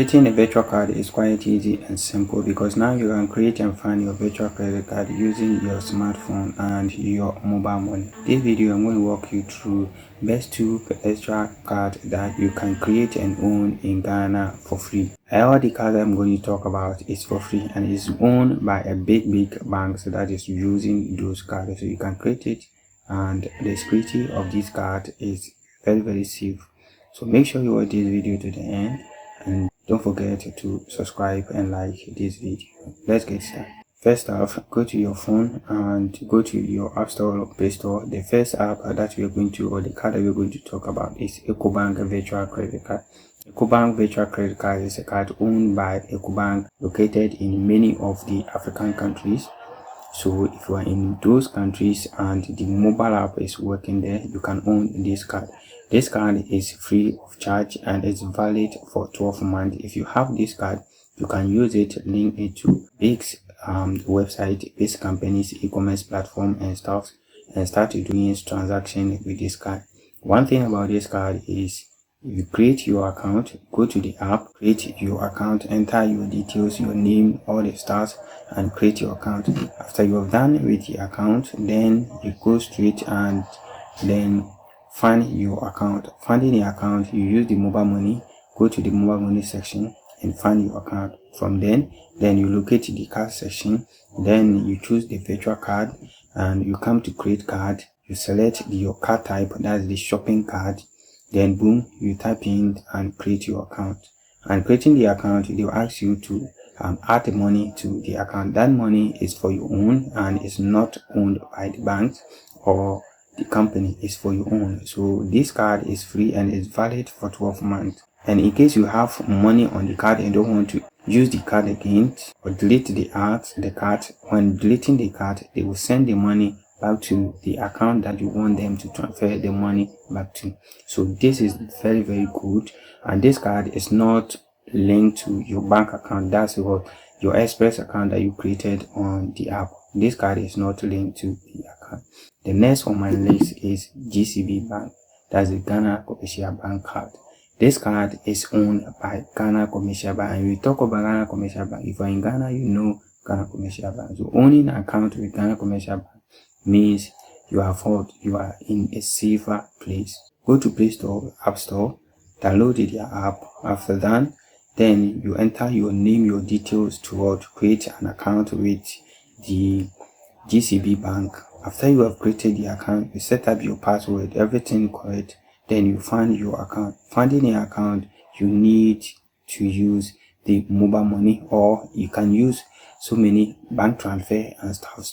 Creating a virtual card is quite easy and simple because now you can create and find your virtual credit card using your smartphone and your mobile money. This video I'm going to walk you through best 2 virtual cards that you can create and own in Ghana for free. All the cards I'm going to talk about is for free and is owned by a big bank that is using those cards, so you can create it, and the security of this card is very safe. So make sure you watch this video to the end, and don't forget to subscribe and like this video. Let's get started. First off, go to your phone and go to your App Store or Play Store. The first app that we are going to, or the card that we are going to talk about, is Ecobank Virtual Credit Card. Ecobank Virtual Credit Card is a card owned by Ecobank located in many of the African countries. So if you are in those countries and the mobile app is working there, you can own this card. This card is free of charge and it's valid for 12 months. If you have this card, you can use it, link it to big website, big companies, e-commerce platform and stuff, and start doing transaction with this card. One thing about this card is you create your account, go to the app, create your account, enter your details, your name, all the stars, and create your account. After you have done with the account, then you go straight and then find your account. Finding the account, you use the mobile money, go to the mobile money section and find your account. From then you locate the card section, then you choose the virtual card and you come to create card. You select your card type, that's the shopping card. Then boom, you type in and create your account. And creating the account, they will ask you to add the money to the account. That money is for your own and is not owned by the bank or the company, is for your own. So this card is free and is valid for 12 months. And in case you have money on the card and don't want to use the card again or delete the card, when deleting the card, they will send the money back to the account that you want them to transfer the money back to. So this is very good, and this card is not linked to your bank account. That's what your express account that you created on the app. This card is not linked to the account. The next on my list is GCB Bank. That's the Ghana Commercial Bank card. This card is owned by Ghana Commercial Bank, and we talk about Ghana Commercial Bank. If you are in Ghana, you know Ghana Commercial Bank. So owning an account with Ghana Commercial Bank means you are in a safer place. Go to Play Store, App Store, download their app. After that, then you enter your name, your details to create an account with the GCB Bank. After you have created the account, you set up your password, everything correct, then you find your account. Finding your account, you need to use the mobile money, or you can use so many bank transfer and stuff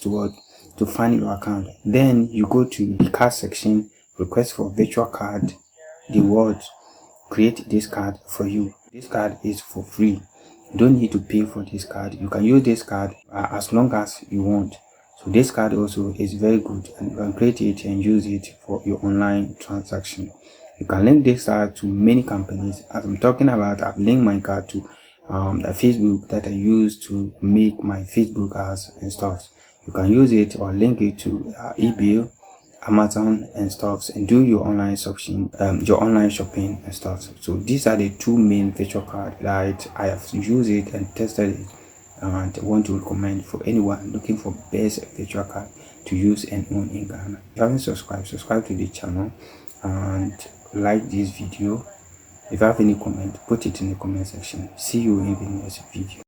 to find your account. Then you go to the card section, request for virtual card. The word create this card for you. This card is for free. You don't need to pay for this card. You can use this card as long as you want. So this card also is very good, and you can create it and use it for your online transaction. You can link this card to many companies. As I'm talking about, I've linked my card to the Facebook that I use to make my Facebook ads and stuff. You can use it or link it to eBay, Amazon and stuff, and do your online shopping, and stuff. So these are the 2 main virtual cards that I have used it and tested it, and want to recommend for anyone looking for best virtual card to use and own in Ghana. If you haven't subscribed to the channel and like this video. If you have any comment, put it in the comment section. See you in the next video.